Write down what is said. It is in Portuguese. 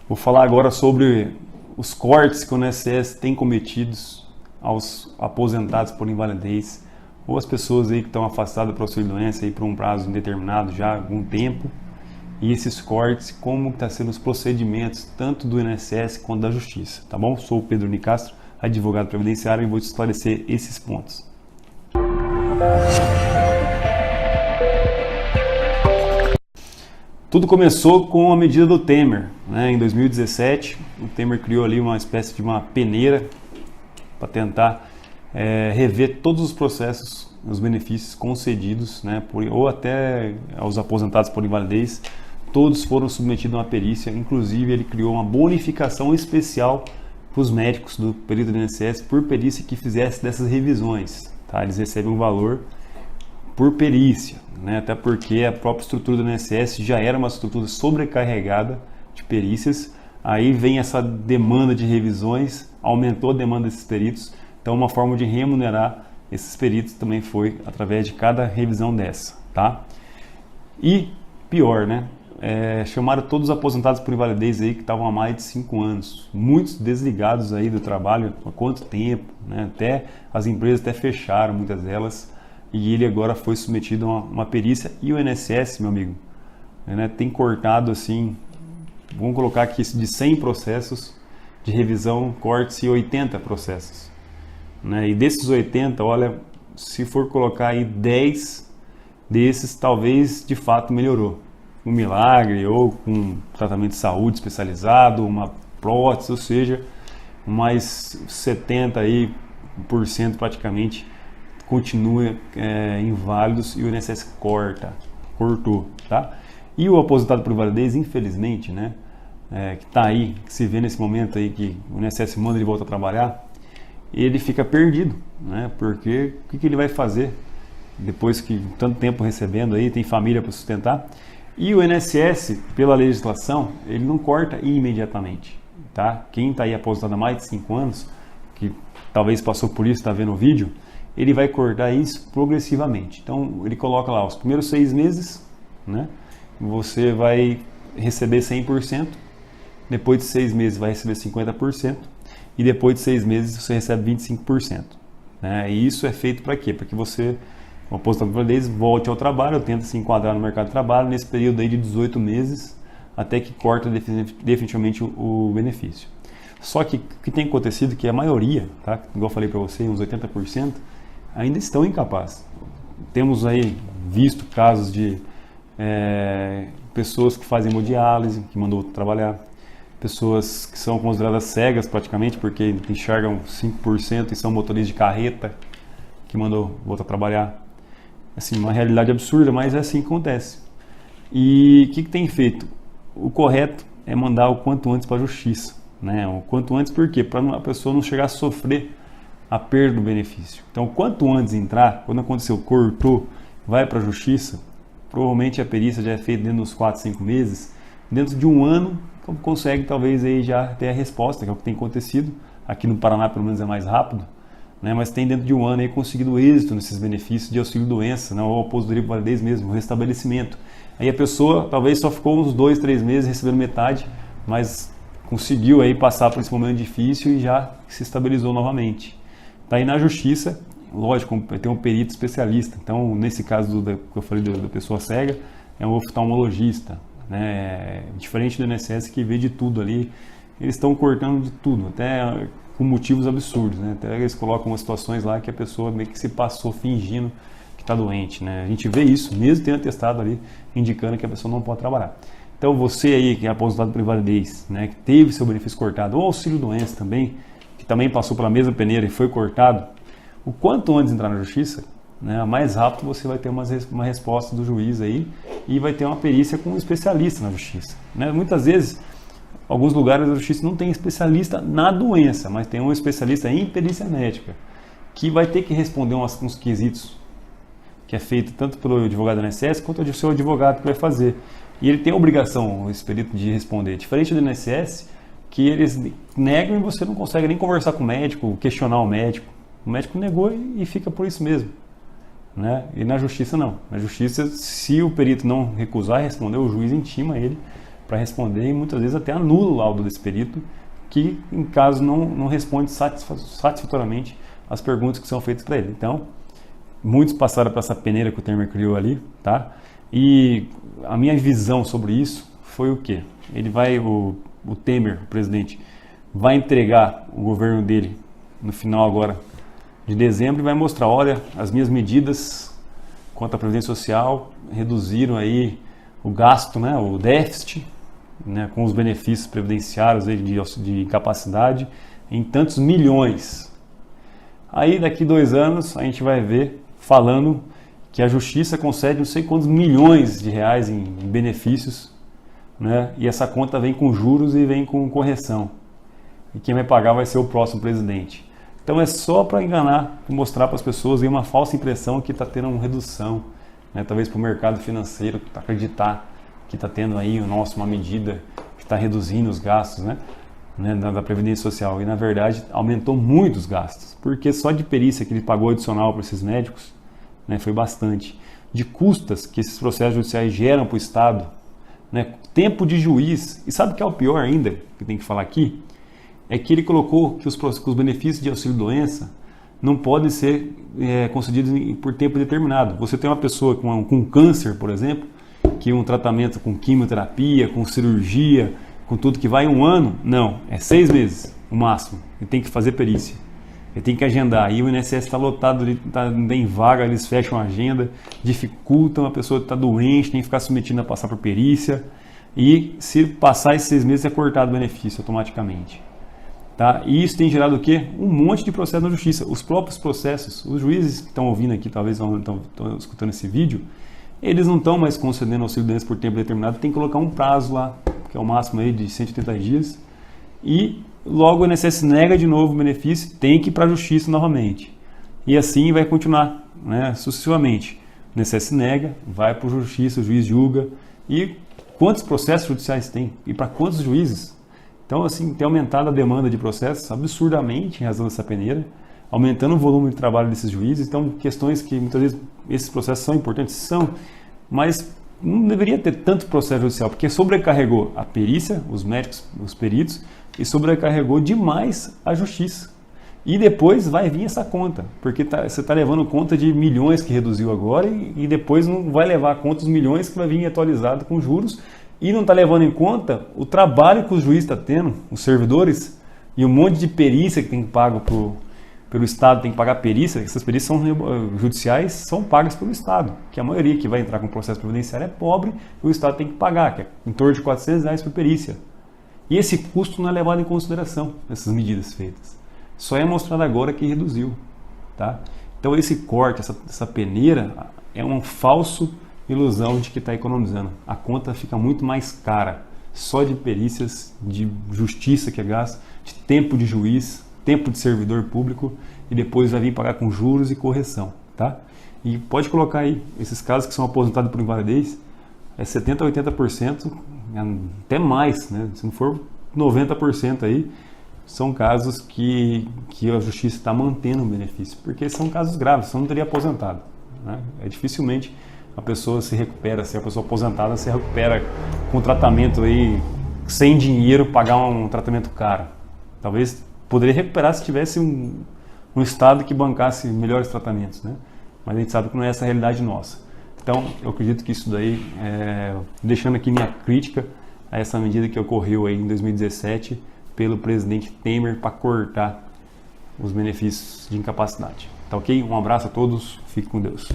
Vou falar agora sobre os cortes que o INSS tem cometidos aos aposentados por invalidez ou as pessoas aí que estão afastadas do auxílio-doença aí por um prazo indeterminado já há algum tempo. E esses cortes, como estão sendo os procedimentos tanto do INSS quanto da Justiça, tá bom? Sou o Pedro Nicastro, advogado previdenciário, e vou te esclarecer esses pontos. Tudo começou com a medida do Temer, né? Em 2017, o Temer criou ali uma espécie de uma peneira para tentar rever todos os processos, os benefícios concedidos, né, ou até aos aposentados por invalidez. Todos foram submetidos a uma perícia, inclusive ele criou uma bonificação especial para os médicos do perito do INSS por perícia que fizesse dessas revisões. Tá? Eles recebem um valor por perícia, né? Até porque a própria estrutura do INSS já era uma estrutura sobrecarregada de perícias. Aí vem essa demanda de revisões, aumentou a demanda desses peritos, então uma forma de remunerar esses peritos também foi através de cada revisão dessa, tá? E pior, né? Chamaram todos os aposentados por invalidez aí que estavam há mais de 5 anos, muitos desligados aí do trabalho há quanto tempo, né? Até as empresas até fecharam, muitas delas, e ele agora foi submetido a uma perícia. E o INSS, meu amigo, né, tem cortado assim, vamos colocar aqui de 100 processos de revisão, corte-se 80 processos, né? E desses 80, olha, se for colocar aí 10 desses, talvez de fato melhorou. Um milagre, ou com tratamento de saúde especializado, uma prótese, ou seja, mais 70% aí, praticamente continua inválidos, e o INSS cortou, tá? E o aposentado por invalidez, infelizmente, né, que está aí, que se vê nesse momento aí que o INSS manda ele voltar a trabalhar, ele fica perdido, né? Porque o que ele vai fazer depois que tanto tempo recebendo aí, tem família para sustentar? E o INSS, pela legislação, ele não corta imediatamente, tá? Quem está aí aposentado há mais de 5 anos, que talvez passou por isso, está vendo o vídeo, ele vai cortar isso progressivamente. Então, ele coloca lá os primeiros 6 meses, né? Você vai receber 100%, depois de 6 meses vai receber 50%, e depois de 6 meses você recebe 25%. Né? E isso é feito para quê? Para que você, o aposentado por invalidez, volte ao trabalho, tenta se enquadrar no mercado de trabalho nesse período aí de 18 meses, até que corta definitivamente o benefício. Só que o que tem acontecido é que a maioria, tá? Igual eu falei para você, uns 80%, ainda estão incapazes. Temos aí visto casos de pessoas que fazem hemodiálise, que mandou trabalhar, pessoas que são consideradas cegas praticamente, porque enxergam 5% e são motoristas de carreta, que mandou voltar a trabalhar. Assim, uma realidade absurda, mas é assim que acontece. E o que tem feito? O correto é mandar o quanto antes para a justiça, né? O quanto antes, por quê? Para a pessoa não chegar a sofrer a perda do benefício. Então, quanto antes entrar, quando aconteceu, cortou, vai para a justiça, provavelmente a perícia já é feita dentro dos 4, 5 meses, dentro de um ano, consegue talvez aí já ter a resposta, que é o que tem acontecido. Aqui no Paraná, pelo menos, é mais rápido, né? Mas tem dentro de um ano aí conseguido êxito nesses benefícios de auxílio-doença, né? Ou aposentadoria por invalidez mesmo, o restabelecimento. Aí a pessoa talvez só ficou uns 2, 3 meses recebendo metade, mas conseguiu aí passar por esse momento difícil e já se estabilizou novamente. Tá aí na justiça, lógico, tem um perito especialista. Então, nesse caso que eu falei da pessoa cega, é um oftalmologista, né? Diferente do INSS, que vê de tudo ali. Eles estão cortando de tudo, até com motivos absurdos, né? Até eles colocam umas situações lá que a pessoa meio que se passou fingindo que está doente, né? A gente vê isso, mesmo tendo atestado ali, indicando que a pessoa não pode trabalhar. Então, você aí que é aposentado por invalidez, né, que teve seu benefício cortado, ou auxílio-doença também, que também passou pela mesma peneira e foi cortado, o quanto antes entrar na justiça, né, mais rápido você vai ter uma resposta do juiz aí, e vai ter uma perícia com um especialista na justiça, né? Muitas vezes, alguns lugares da justiça não tem especialista na doença, mas tem um especialista em perícia médica, que vai ter que responder uns quesitos, que é feito tanto pelo advogado do INSS, quanto o seu advogado que vai fazer. E ele tem a obrigação, esse perito, de responder. Diferente do INSS, que eles negam e você não consegue nem conversar com o médico, questionar o médico. O médico negou e fica por isso mesmo, né? E na justiça não. Na justiça, se o perito não recusar responder, o juiz intima ele para responder e muitas vezes até anula o laudo desse perito, que em caso não responde satisfatoriamente as perguntas que são feitas para ele. Então, muitos passaram por essa peneira que o Temer criou ali, tá? E a minha visão sobre isso foi o quê? O Temer, o presidente, vai entregar o governo dele no final agora de dezembro e vai mostrar, olha, as minhas medidas quanto à Previdência Social reduziram aí o gasto, né, o déficit, né, com os benefícios previdenciários aí de incapacidade em tantos milhões. Aí daqui 2 anos a gente vai ver falando que a Justiça concede não sei quantos milhões de reais em benefícios, né, e essa conta vem com juros e vem com correção. E quem vai pagar vai ser o próximo presidente. Então é só para enganar, mostrar para as pessoas uma falsa impressão que está tendo uma redução, né? Talvez para o mercado financeiro acreditar que está tendo aí uma medida que está reduzindo os gastos, né, da Previdência Social. E na verdade aumentou muito os gastos, porque só de perícia que ele pagou adicional para esses médicos, né, foi bastante. De custas que esses processos judiciais geram para o Estado, né, tempo de juiz. E sabe o que é o pior ainda, que tem que falar aqui? É que ele colocou que os benefícios de auxílio-doença não podem ser concedidos por tempo determinado. Você tem uma pessoa com câncer, por exemplo, que um tratamento com quimioterapia, com cirurgia, com tudo que vai 1 ano, não, é 6 meses, o máximo. Ele tem que fazer perícia, ele tem que agendar. E o INSS está lotado, não tem vaga, eles fecham a agenda, dificultam, a pessoa está doente, tem que ficar submetida a passar por perícia. E se passar esses 6 meses é cortado o benefício automaticamente. Tá? E isso tem gerado o quê? Um monte de processo na justiça. Os próprios processos, os juízes que estão ouvindo aqui, talvez estão escutando esse vídeo, eles não estão mais concedendo auxílio-doença por tempo determinado, tem que colocar um prazo lá, que é o máximo aí de 180 dias, e logo o INSS nega de novo o benefício, tem que ir para a justiça novamente. E assim vai continuar, né, sucessivamente. O INSS nega, vai para a justiça, o juiz julga. E quantos processos judiciais tem? E para quantos juízes? Então, assim, tem aumentado a demanda de processos absurdamente em razão dessa peneira, aumentando o volume de trabalho desses juízes. Então, questões que muitas vezes esses processos são importantes, mas não deveria ter tanto processo judicial, porque sobrecarregou a perícia, os médicos, os peritos, e sobrecarregou demais a justiça. E depois vai vir essa conta, porque você está levando conta de milhões que reduziu agora e depois não vai levar conta dos milhões que vai vir atualizado com juros. E não está levando em conta o trabalho que os juízes estão tendo, os servidores, e um monte de perícia que tem que pagar pelo Estado, tem que pagar perícia. Essas perícias judiciais são pagas pelo Estado, que a maioria que vai entrar com processo previdenciário é pobre e o Estado tem que pagar, que é em torno de R$400 por perícia. E esse custo não é levado em consideração nessas medidas feitas. Só é mostrado agora que reduziu. Tá? Então esse corte, essa peneira, é um falso ilusão de que está economizando. A conta fica muito mais cara, só de perícias, de justiça que é gasto, de tempo de juiz, tempo de servidor público, e depois vai vir pagar com juros e correção. Tá? E pode colocar aí, esses casos que são aposentados por invalidez, é 70% a 80%, até mais, né? Se não for 90% aí, são casos que a justiça está mantendo o benefício, porque são casos graves, senão não teria aposentado. Né? Dificilmente a pessoa se recupera, se a pessoa aposentada se recupera com tratamento aí, sem dinheiro, pagar um tratamento caro. Talvez poderia recuperar se tivesse um Estado que bancasse melhores tratamentos, né? Mas a gente sabe que não é essa a realidade nossa. Então, eu acredito que isso daí, deixando aqui minha crítica a essa medida que ocorreu aí em 2017 pelo presidente Temer para cortar os benefícios de incapacidade. Tá ok? Um abraço a todos, fique com Deus.